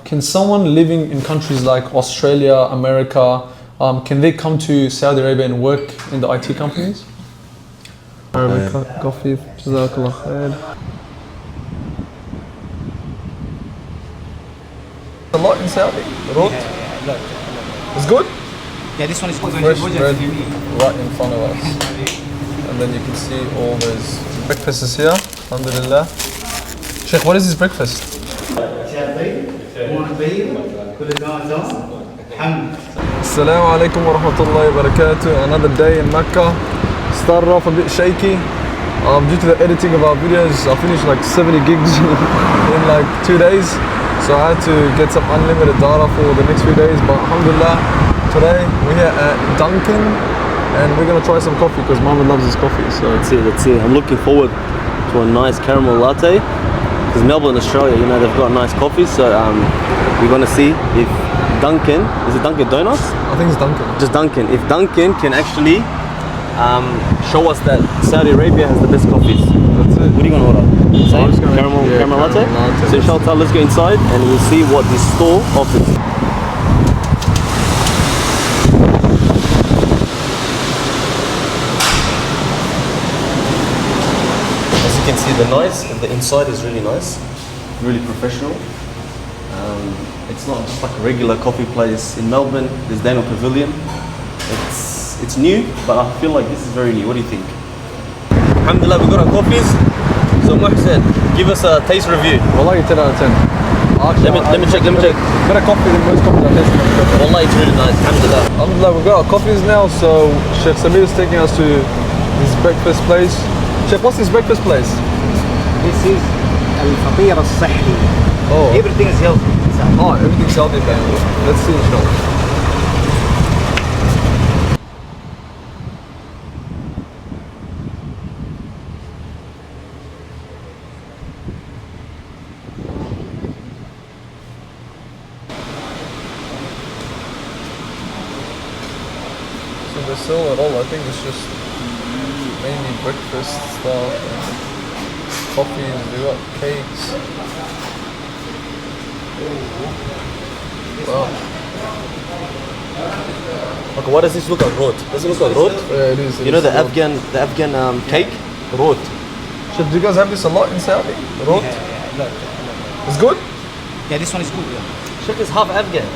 can someone living in countries like Australia, America, can they come to Saudi Arabia and work in the IT companies? Arabic coffee, Jazakallah khair. A lot in Saudi. Rot. It's good. Yeah, this one is good. Fresh bread right in front of us. And then you can see all those breakfasts here. Alhamdulillah. Sheikh, what is this breakfast? Assalamu alaikum wa rahmatullahi wa barakatuh. Another day in Mecca. Started off a bit shaky. Due to the editing of our videos, I finished like 70 gigs in like 2 days. So I had to get some unlimited data for the next few days. But alhamdulillah, today we're here at Dunkin' and we're gonna try some coffee because Mohammed loves his coffee. So Let's see. I'm looking forward to a nice caramel latte. Because Melbourne, Australia, you know, they've got nice coffee. So we're gonna see if Dunkin', is it Dunkin' Donuts? I think it's Dunkin'. Just Dunkin'. If Dunkin' can actually show us that Saudi Arabia has the best coffees. That's it. What are you gonna order? So I'm just gonna- Caramel latte? latte. So inshallah, let's go inside and we'll see what this store offers. As you can see, the inside is really nice, really professional. It's not just like a regular coffee place in Melbourne. There's Daniel Pavilion. It's new, but I feel like this is very new. What do you think? Alhamdulillah, we got our coffees. So Muhsin, give us a taste review. Wallahi 10 out of 10. Let me check. Better coffee than most coffees I've tasted. Wallah, it's really nice. Alhamdulillah. Alhamdulillah, we've got our coffees now, so Sheikh Samir is taking us to this breakfast place. Sheikh, what's this breakfast place? This is الفطير الصحي. Oh, Everything is healthy. Everything's healthy then. Let's see inshallah. So they sell it all. I think it's just mainly breakfast stuff and coffees. They got cakes. Wow. Okay, what does this look like? Rot. Does it look like rot? Yeah, it is. You know the Afghan cake? Rot. Sheikh, do you guys have this a lot in Saudi? Rot? It's good? Yeah, this one is good. Yeah. Sheikh is half Afghan.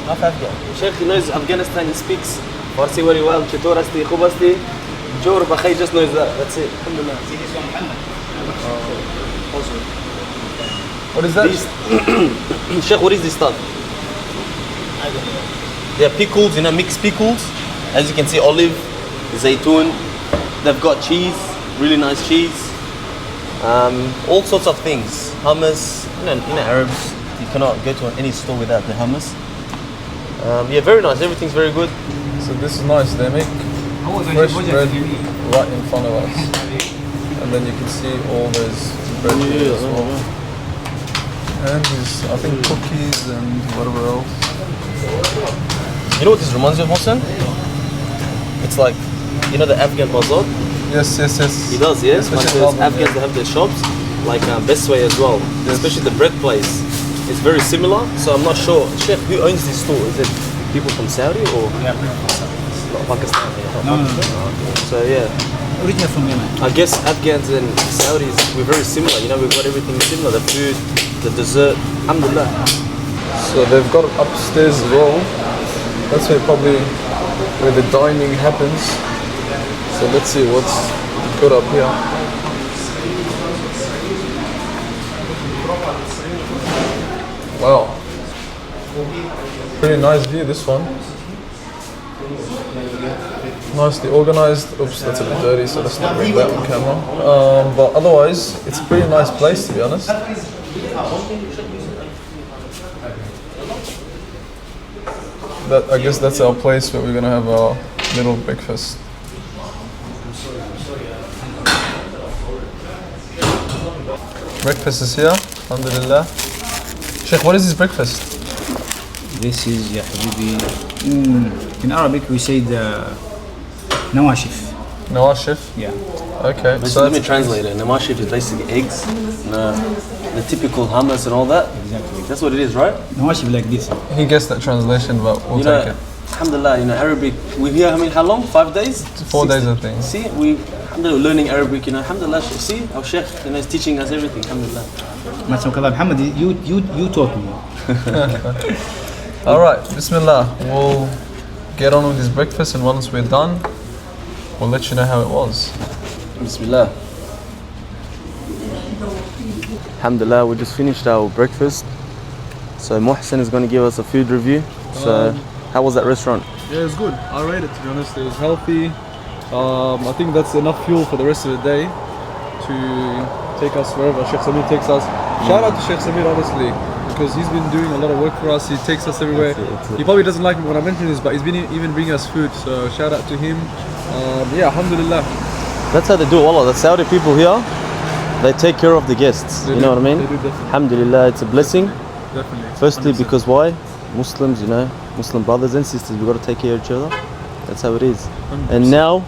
Sheikh knows Afghanistan, he speaks Farsi very well. Chitor asti, khub asti, Jor Bakhay just knows that. That's it. Alhamdulillah. See this one, Muhammad. What is that? These, Sheikh, what is this stuff? They are pickles, you know, mixed pickles. As you can see, olive, zaytun. They've got cheese, really nice cheese. All sorts of things. Hummus, you know, Arabs, you cannot go to any store without the hummus. Yeah, very nice. Everything's very good. So this is nice. They make fresh bread right in front of us. And then you can see all those bread here as well. And these, I think, cookies and whatever else. You know what this reminds me of, Hossein? It's like, you know the Afghan bazaar? Yes. He does, yes. Especially Like in those Melbourne, Afghans yeah. that have their shops, like Best Way as well. Yes. Especially the bread place. It's very similar, so I'm not sure. Sheikh, who owns this store? Is it people from Saudi or Yeah. Pakistan? No. So yeah, Original from Yemen. I guess Afghans and Saudis, we're very similar. You know, we've got everything similar. The food, the dessert. Alhamdulillah. So they've got it upstairs as well. That's where the dining happens. So let's see what's good up here. Wow. Pretty nice view, this one. Nicely organized. Oops, that's a bit dirty, so let's not bring that on camera. But otherwise, it's a pretty nice place, to be honest. I guess that's our place where we're gonna have our little breakfast. Breakfast is here, alhamdulillah. Sheikh, what is this breakfast? This is يا حبيبي in Arabic we say the nawashif. Nawashif. Yeah. Okay. So let me translate it. Namashif is basically eggs, the typical hummus and all that. Exactly. That's what it is, right? Nawashif like this. he guessed that translation, but we'll You take know, it. alhamdulillah, Arabic, we're here, how long? 5 days? 4 days, I think. See, alhamdulillah, learning Arabic, alhamdulillah, see, our sheikh, is teaching us everything, alhamdulillah. MashaAllah, Muhammad, you taught me. All right, Bismillah. We'll get on with this breakfast, and once we're done, we'll let you know how it was. Bismillah. Alhamdulillah, we just finished our breakfast. So Muhsin is going to give us a food review. So, how was that restaurant? Yeah, it was good. I rate it, to be honest. It was healthy. I think that's enough fuel for the rest of the day to take us wherever Sheikh Samir takes us. Shout out to Sheikh Samir, honestly, because he's been doing a lot of work for us. He takes us everywhere. That's it. He probably doesn't like me when I mention this, but he's been even bringing us food. So shout out to him. Yeah, alhamdulillah. That's how they do Allah. The Saudi people here, they take care of the guests. They You do, know what I mean? they do definitely. Alhamdulillah, it's a blessing. Definitely. Firstly, 100%. because why? Muslims, Muslim brothers and sisters, we got to take care of each other. That's how it is. 100%. And now,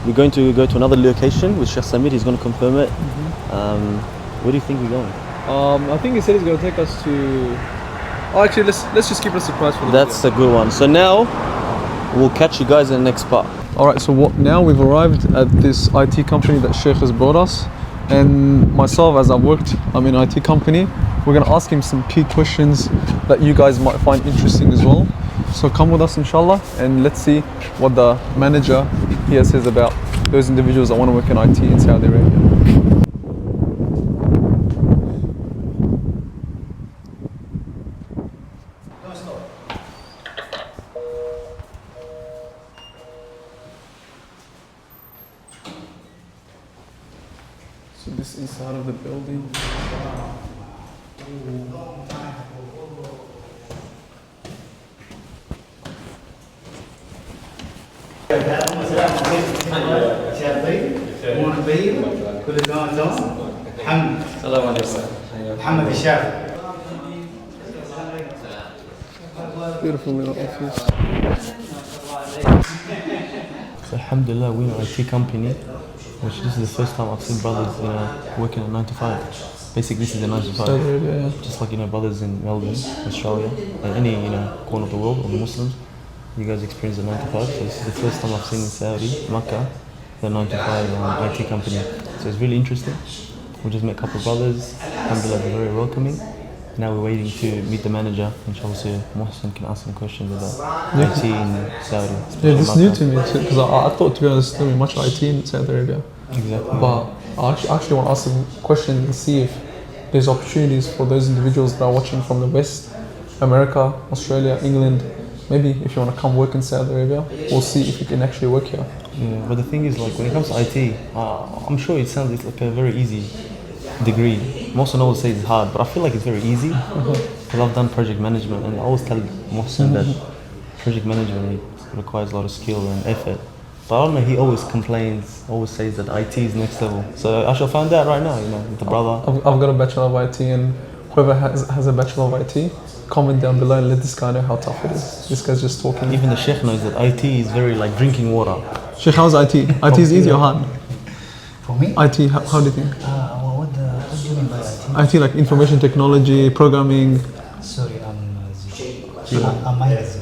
we're going to go to another location with Sheikh Samir. He's going to confirm it. Where do you think we're going? I think he said he's going to take us to... Oh, actually, let's just keep it a surprise for the That's a good one. So now, we'll catch you guys in the next part. Alright, so now we've arrived at this IT company that Sheikh has brought us, and myself, as I've worked, I'm in an IT company, we're going to ask him some key questions that you guys might find interesting as well. So come with us, inshallah, and let's see what the manager here says about those individuals that want to work in IT in Saudi Arabia. So this inside of the building. شاي طيب؟ امورك طيب؟ كل تمام تمام؟ محمد السلام عليكم. محمد الشافعي. Beautiful little office. So alhamdulillah, we're in an IT company, which this is the first time I've seen brothers, working at 9 to 5. Basically, this is a 9 to 5. Saudi Arabia, yeah. Just like, brothers in Melbourne, Australia, and any, corner of the world, or the Muslims, you guys experience a 9 to 5. So this is the first time I've seen in Saudi, Makkah, the 9 to 5 IT company. So it's really interesting. We just met a couple of brothers. Alhamdulillah, they're very welcoming. Now we're waiting to meet the manager, inshallah, so Muhsin can ask some questions about IT in Saudi. Yeah, this is new Makkah. to me because I thought, to be honest, there's not much IT in Saudi Arabia. Exactly. But I actually want to ask some questions and see if there's opportunities for those individuals that are watching from the West, America, Australia, England. Maybe if you want to come work in Saudi Arabia, we'll see if you can actually work here. Yeah, but the thing is, like, when it comes to IT, I'm sure it sounds like a very easy degree. Most of all say it's hard, but I feel like it's very easy because I've done project management, and I always tell Mohsen that project management requires a lot of skill and effort. But I don't know, he always complains, always says that IT is next level. So I shall find out right now, with the brother. I've got a Bachelor of IT, and whoever has a Bachelor of IT, comment down below and let this guy know how tough it is. This guy's just talking. Even the Sheikh knows that IT is very like drinking water. Sheikh, how's IT? IT is easy or hard? For me? IT, how do you think? What do you mean by IT? IT like information technology, programming. Sorry, I'm Irish.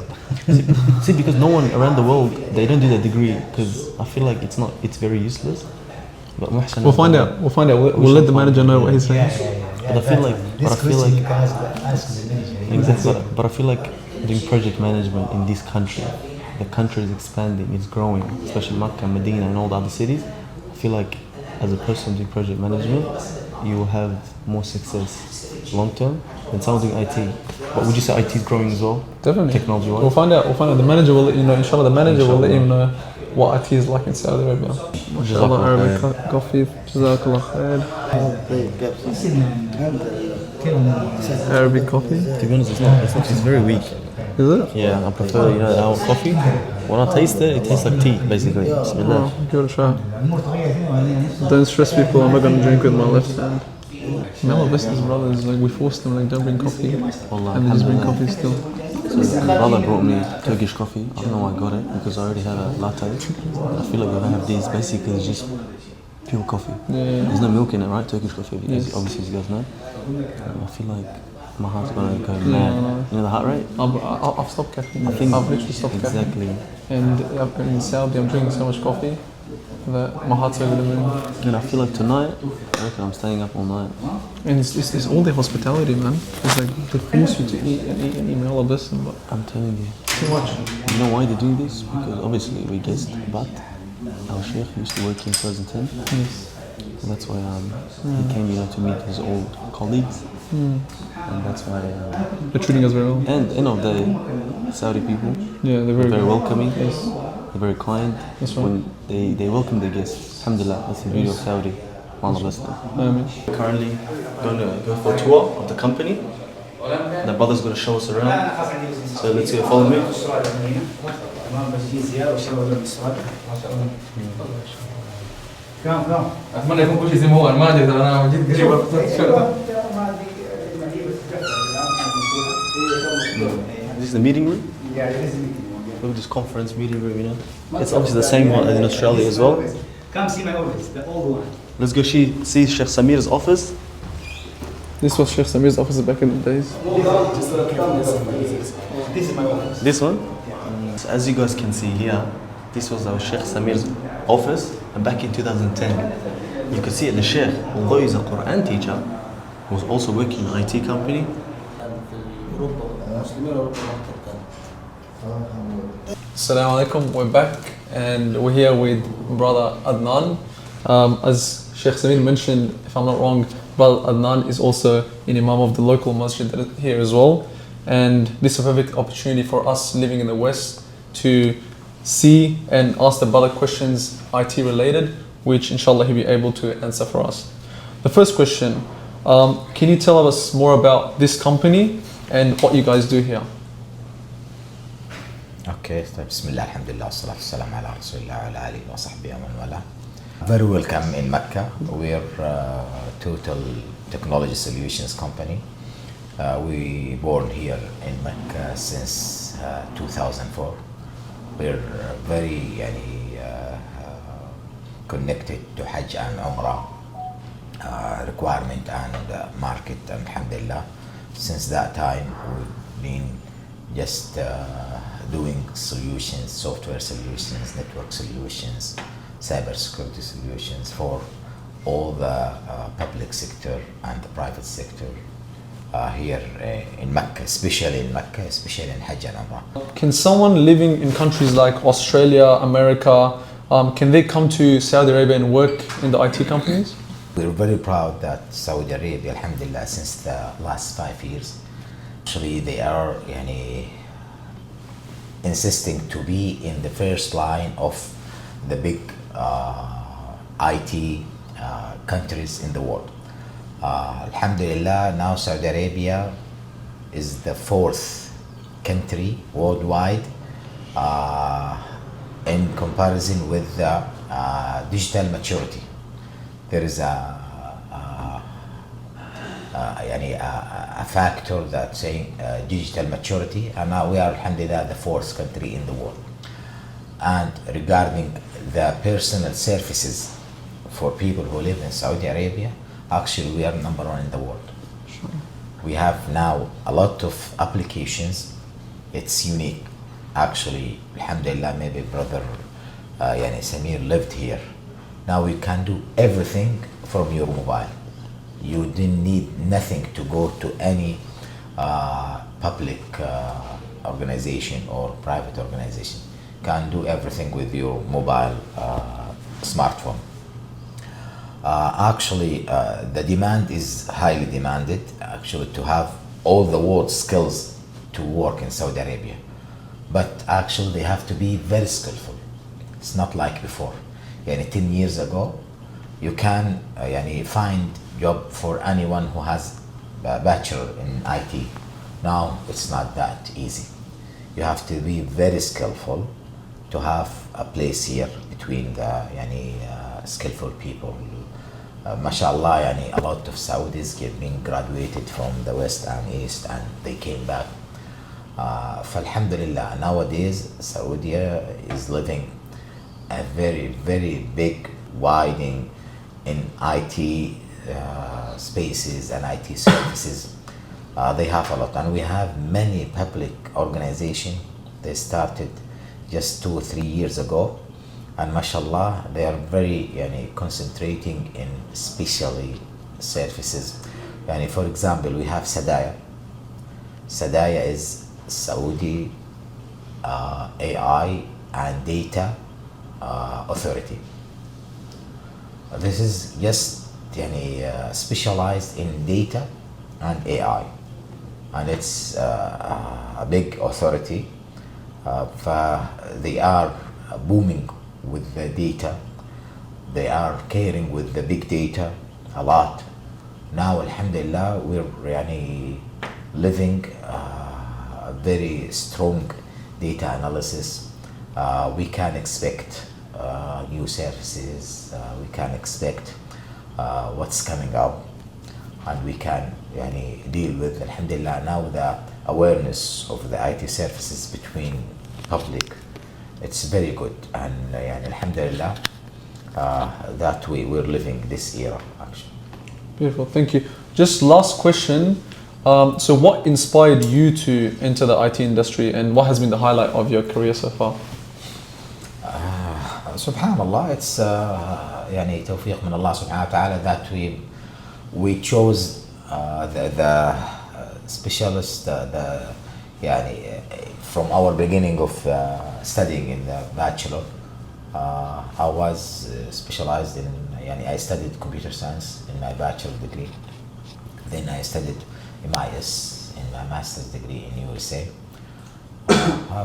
See, because no one around the world, they don't do that degree because I feel like it's very useless. But Muhsin, We'll find out. We'll let the manager know what he's saying. But I feel like, You can ask the manager. exactly. But I feel like doing project management in this country, the country is expanding, it's growing, especially Makkah, Medina, and all the other cities. I feel like as a person doing project management, you will have more success long term than someone doing IT. But would you say IT is growing as well? Definitely. Technology wise? We'll find out. The manager will let you know. Inshallah, the manager will let him know what IT is like in Saudi Arabia. Mashallah, Arabic coffee. Jazakallah khair. Arabic coffee. To be honest, it's very weak. Is it? Yeah, I prefer, our coffee. When I taste it, it tastes like tea, basically. Bismillah. Give it a try. Don't stress people. I'm not going to drink with my left hand. Mel Vesta's brothers, like we forced them, like don't bring coffee, Wallah, and they just bring alhamdulillah. coffee still. So my brother brought me Turkish coffee. I don't know why I got it because I already had a latte. I feel like if I have these, basically it's just pure coffee. There's no milk in it, right? Turkish coffee, obviously you guys know. I feel like my heart's gonna go mad. You know the heart rate? I've stopped caffeine. I think I've literally stopped exactly. caffeine. And in Saudi, I'm drinking so much coffee that my heart's over the moon. And I feel like tonight, I reckon I'm staying up all night. And it's all the hospitality, man. It's like they force you to eat and eat all of this. But I'm telling you. too much. You know why they do this? Because obviously we guessed, but our sheikh used to work in 2010. Yes. So that's why he came, to meet his old colleagues. And that's why. They're treating us very well. And end of the day, Saudi people, Yeah, they're very very welcoming. Yes. They're very kind. That's right. When they welcome their guests. Alhamdulillah, that's the beauty of Saudi. Allah bless them. Currently going to go for a tour of the company. The brother's going to show us around. So let's go, follow me. اتمنى يكون كل شيء زي ما هو. انا ما ادري ترى، انا جيت قريب. This is the meeting room. Look at this conference meeting room, It's obviously the same one as in Australia as well. Come see my office, the old one. Let's go see Sheikh Samir's office. This was Sheikh Samir's office back in the days. This is my office. This one? So as you guys can see here, this was our Sheikh Samir's office, and back in 2010. You could see it, the Sheikh, although he's a Quran teacher, was also working in an IT company. Assalamu alaikum, we're back and we're here with brother Adnan. As Sheikh Samir mentioned, if I'm not wrong, brother Adnan is also an imam of the local masjid that is here as well. And this is a perfect opportunity for us living in the West to see and ask the brother questions IT related, which inshallah he'll be able to answer for us. The first question, can you tell us more about this company and what you guys do here? Okay, Bismillah, Alhamdulillah, salatu salam ala Rasulullah wa ala alihi wa sahbihi wa man wala. Very welcome in Mecca. We're Total Technology Solutions company. We born here in Mecca since 2004. We're very connected to Hajj and Umrah requirement and market, and Alhamdulillah. Since that time, we've been just doing solutions, software solutions, network solutions, cybersecurity solutions for all the public sector and the private sector here in Mecca, especially in Mecca, especially in Hajj and Umrah. Can someone living in countries like Australia, America, can they come to Saudi Arabia and work in the IT companies? We're very proud that Saudi Arabia, Alhamdulillah, since the last 5 years, actually they are insisting to be in the first line of the big IT countries in the world. Alhamdulillah, now Saudi Arabia is the 4th country worldwide in comparison with the digital maturity. There is a factor that saying digital maturity, and now we are alhamdulillah the 4th country in the world. And regarding the personal services for people who live in Saudi Arabia, actually we are number 1 in the world. Sure. We have now a lot of applications. It's unique. Actually, alhamdulillah, maybe brother Samir lived here. Now you can do everything from your mobile. You didn't need nothing to go to any public organization or private organization. You can do everything with your mobile smartphone. Actually, the demand is highly demanded, actually, to have all the world skills to work in Saudi Arabia. But actually, they have to be very skillful. It's not like before. 10 years ago, you can find job for anyone who has a bachelor in IT. Now, it's not that easy. You have to be very skillful to have a place here between the skillful people. MashaAllah, a lot of Saudis been graduated from the West and East, and they came back. Alhamdulillah, nowadays Saudi is living a very, very big widening in IT spaces and IT services. They have a lot, and we have many public organizations. They started just 2 or 3 years ago, and mashallah, they are very concentrating in specially services. For example, we have Sadaya. Sadaya is Saudi AI and Data Authority. This is just specialized in data and AI, and it's a big authority. They are booming with the data. They are caring with the big data a lot. Now, alhamdulillah, we're living a very strong data analysis. We can expect new services. We can expect what's coming up, and we can deal with, alhamdulillah, now the awareness of the IT services between public. It's very good, and alhamdulillah, that we're living this era actually. Beautiful, thank you. Just last question. So what inspired you to enter the IT industry, and what has been the highlight of your career so far? Subhanallah, it's توفيق من Allah subhanahu wa ta'ala that we chose the specialist from our beginning of studying in the bachelor. I was specialized in I studied computer science in my bachelor degree. Then I studied MIS in my master's degree in USA.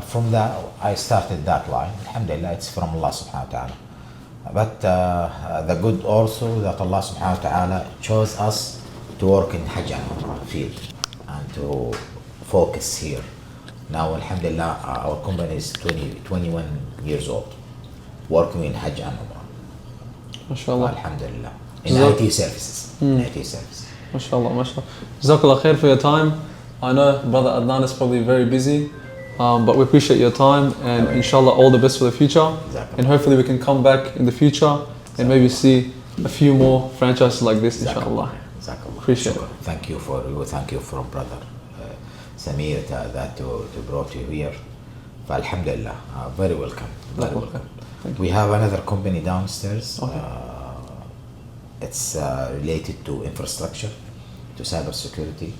From that, I started that line. Alhamdulillah, it's from Allah subhanahu wa ta'ala. But the good also that Allah subhanahu wa ta'ala chose us to work in Hajj and Umrah field and to focus here. Now, alhamdulillah, our company is 21 years old, working in Hajj and Umrah. MashaAllah. Alhamdulillah. In IT services. IT services. MashaAllah, mashallah. Jazakallah khair for your time. I know Brother Adnan is probably very busy, but we appreciate your time, and inshallah all the best for the future. And hopefully we can come back in the future and maybe see a few more franchises like this, inshallah. Appreciate it. Thank you from Brother Samir that to brought you here. Alhamdulillah, very welcome. Very welcome. We have another company downstairs. Okay. It's related to infrastructure, to cyber security.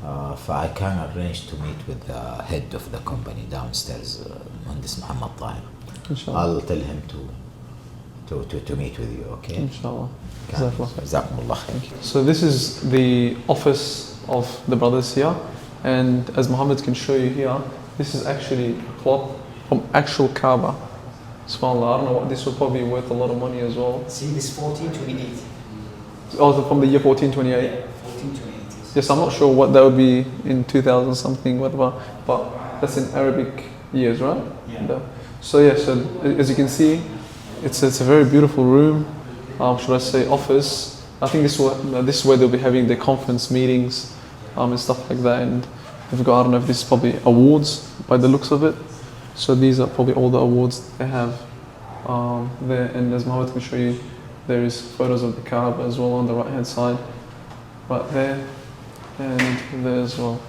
I can arrange to meet with the head of the company downstairs, Mhandis Muhammad Tahir. Inshallah. I'll tell him to meet with you, okay? Inshallah. Jazakumullah. Thank you. So this is the office of the brothers here, and as Muhammad can show you here, this is actually a clock from actual Kaaba. SubhanAllah, I don't know what, this will probably be worth a lot of money as well. See, this 1428. Oh, from the year 1428? Yeah, 1428. Yes, I'm not sure what that would be in 2000 something, whatever, but that's in Arabic years, right? Yeah. So as you can see, it's a very beautiful room, should I say office. I think this is where they'll be having their conference meetings and stuff like that, and they've got, I don't know if this is probably awards by the looks of it. So these are probably all the awards they have there, and as Mohammed can show you, there is photos of the Kaaba as well on the right hand side, right there, and there as well.